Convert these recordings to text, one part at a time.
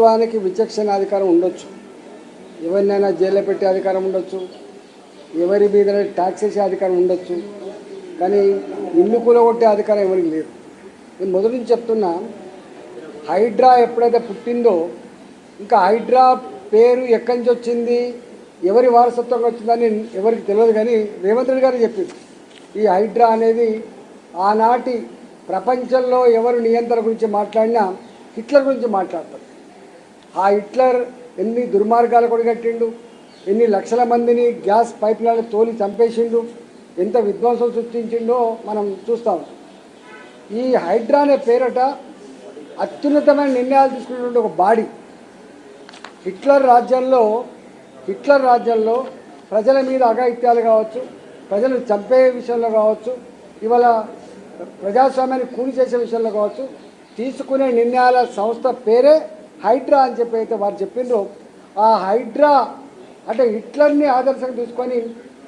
ప్రభుత్వానికి విచక్షణ అధికారం ఉండొచ్చు, ఎవరినైనా జైల్లో పెట్టే అధికారం ఉండొచ్చు, ఎవరి మీద ట్యాక్స్ వేసే అధికారం ఉండొచ్చు, కానీ ఇల్లు కూలగొట్టే అధికారం ఎవరికి లేదు. నేను మొదటి నుంచి చెప్తున్నా, హైడ్రా ఎప్పుడైతే పుట్టిందో ఇంకా హైడ్రా పేరు ఎక్కడి నుంచి వచ్చింది, ఎవరి వారసత్వంగా వచ్చిందని ఎవరికి తెలియదు. కానీ రేవంత్ రెడ్డి గారు చెప్పింది, ఈ హైడ్రా అనేది ఆనాటి ప్రపంచంలో ఎవరు నియంత్రణ గురించి మాట్లాడినా హిట్లర్ గురించి మాట్లాడతారు. ఆ హిట్లర్ ఎన్ని దుర్మార్గాలు కొడిగట్టిండు, ఎన్ని లక్షల మందిని గ్యాస్ పైప్ లైన్లు తోలి చంపేసిండు, ఎంత విధ్వంసం సృష్టించిండో మనం చూస్తాం. ఈ హైడ్రా అనే పేరట అత్యున్నతమైన నిర్ణయాలు తీసుకున్నటువంటి ఒక బాడీ. హిట్లర్ రాజ్యంలో ప్రజల మీద అఘాయిత్యాలు కావచ్చు, ప్రజలు చంపే విషయంలో కావచ్చు, ఇవాళ ప్రజాస్వామ్యాన్ని కూలి చేసే విషయంలో కావచ్చు, తీసుకునే నిర్ణయాల సంస్థ పేరే హైడ్రా అని చెప్పి అయితే వారు చెప్పిండ్రో, ఆ హైడ్రా అంటే హిట్లర్ని ఆదర్శంగా తీసుకొని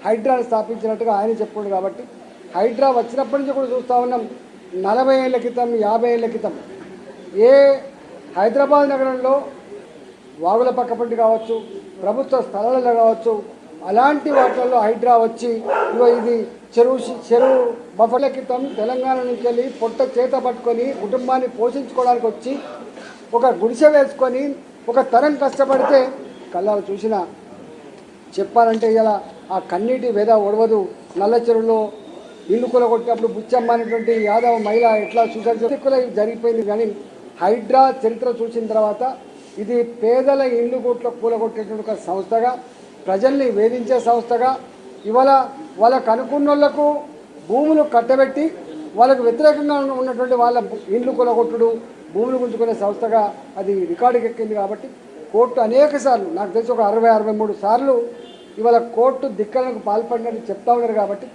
హైడ్రాని స్థాపించినట్టుగా ఆయన చెప్పుకుండు. కాబట్టి హైడ్రా వచ్చినప్పటి నుంచి కూడా చూస్తూ ఉన్నాం. 40 ఏళ్ల క్రితం, 50 ఏళ్ల క్రితం ఏ హైదరాబాద్ నగరంలో వాగుల పక్కపంటి కావచ్చు, ప్రభుత్వ స్థలాలలో కావచ్చు, అలాంటి వాటిల్లో హైడ్రా వచ్చి ఇది చెరువు బఫర్ల క్రితం తెలంగాణ నుంచి వెళ్ళి పొట్ట చేత పట్టుకొని కుటుంబాన్ని పోషించుకోవడానికి వచ్చి ఒక గుడిసె వేసుకొని ఒక తరం కష్టపడితే కళ్ళాలు చూసిన చెప్పాలంటే ఇలా ఆ కన్నీటి వేద ఒడవదు. నల్ల చెరువులో ఇల్లు కూలగొట్టినప్పుడు బుచ్చమ్మ అనేటువంటి యాదవ్ మహిళ ఎట్లా చూసారు జరిగిపోయింది. కానీ హైడ్రా చరిత్ర చూసిన తర్వాత ఇది పేదల ఇల్లు కూలగొట్టేటువంటి ఒక సంస్థగా, ప్రజల్ని వేధించే సంస్థగా, ఇవాళ వాళ్ళకు అనుకున్న వాళ్లకు భూములు కట్టబెట్టి వాళ్ళకు వ్యతిరేకంగా ఉన్నటువంటి వాళ్ళ ఇల్లు కూలగొట్టుడు, భూములు గుంజుకునే సంస్థగా అది రికార్డుకి ఎక్కింది. కాబట్టి కోర్టు అనేక సార్లు, నాకు తెలిసి ఒక 60-63 సార్లు ఇవాళ కోర్టు ధిక్కరణకు పాల్పడినట్టు చెప్తా ఉన్నారు. కాబట్టి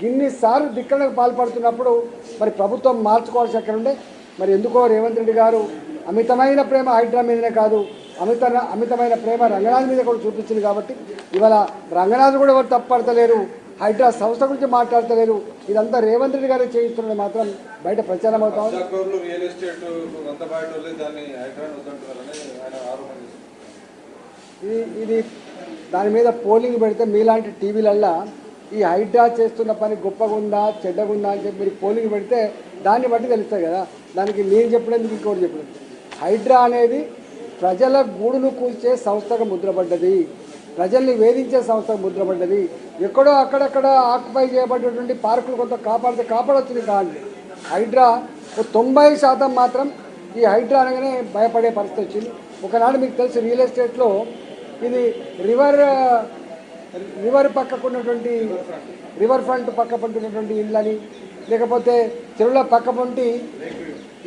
గిన్నిసార్లు ధిక్కరణకు పాల్పడుతున్నప్పుడు మరి ప్రభుత్వం మార్చుకోవాల్సి ఎక్కడ ఉండే. మరి ఎందుకో రేవంత్ రెడ్డి గారు అమితమైన ప్రేమ హైడ్రా మీదనే కాదు, అమితమైన ప్రేమ రంగనాథ్ మీద కూడా చూపించింది. కాబట్టి ఇవాళ రంగనాథ్ కూడా ఎవరు తప్పడతలేరు, హైడ్రా సంస్థ గురించి మాట్లాడతలేరు. ఇదంతా రేవంత్ రెడ్డి గారు చేయిస్తున్నది మాత్రం బయట ప్రచారం అవుతా ఉంది. ఇది దాని మీద పోలింగ్ పెడితే మీలాంటి టీవీలల్లా ఈ హైడ్రా చేస్తున్న పని గొప్పగా ఉందా చెడ్డగా ఉందా అని చెప్పి మీరు పోలింగ్ పెడితే దాన్ని బట్టి తెలుస్తుంది కదా. దానికి నేను చెప్పినందుకు ఇంకోటి చెప్పలేదు. హైడ్రా అనేది ప్రజల గూడును కూల్చే సంస్థగా ముద్రపడ్డది, ప్రజల్ని వేధించే సంస్థగా ముద్రపడ్డది. ఎక్కడో అక్కడక్కడ ఆక్యుపై చేయబడినటువంటి పార్కులు కొంత కాపాడొచ్చింది కాదు. హైడ్రా 90% మాత్రం ఈ హైడ్రా అనగానే భయపడే పరిస్థితి వచ్చింది. ఒకనాడు మీకు తెలిసి రియల్ ఎస్టేట్లో ఇది రివర్ పక్కకున్నటువంటి రివర్ ఫ్రంట్ పక్క పంటున్నటువంటి ఇళ్ళని, లేకపోతే చెరువుల పక్క పంటి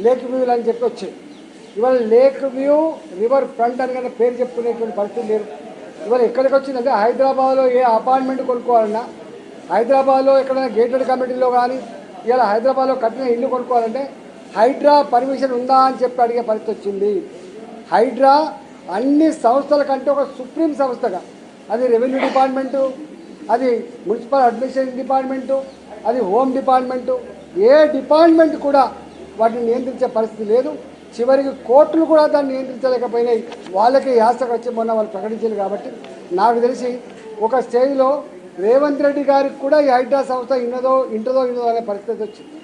లేక్ వ్యూలు అని చెప్పి వచ్చాయి. ఇవాళ లేక్ వ్యూ రివర్ ఫ్రంట్ అని కానీ పేరు చెప్పుకునేటువంటి పరిస్థితి లేదు. ఇవాళ ఎక్కడికి వచ్చిందంటే హైదరాబాద్లో ఏ అపార్ట్మెంట్ కొనుక్కోవాలన్నా, హైదరాబాద్లో ఎక్కడైనా గేటెడ్ కమిటీలో కానీ ఇవాళ హైదరాబాద్లో కట్టిన ఇల్లు కొనుక్కోవాలంటే హైడ్రా పర్మిషన్ ఉందా అని చెప్పి అడిగే పరిస్థితి వచ్చింది. హైడ్రా అన్ని సంస్థల కంటే ఒక సుప్రీం సంస్థగా, అది రెవెన్యూ డిపార్ట్మెంటు, అది మున్సిపల్ అడ్మినిస్ట్రేషన్ డిపార్ట్మెంటు, అది హోమ్ డిపార్ట్మెంటు, ఏ డిపార్ట్మెంట్ కూడా వాటిని నియంత్రించే పరిస్థితి లేదు. చివరికి కోర్టులు కూడా దాన్ని నియంత్రించలేకపోయినాయి. వాళ్ళకి యాసకు వచ్చి మొన్న వాళ్ళు ప్రకటించారు. కాబట్టి నాకు తెలిసి ఒక స్టేజ్లో రేవంత్ రెడ్డి గారికి కూడా ఈ హైడ్రా సంస్థ ఇంటదో అనే పరిస్థితి వచ్చింది.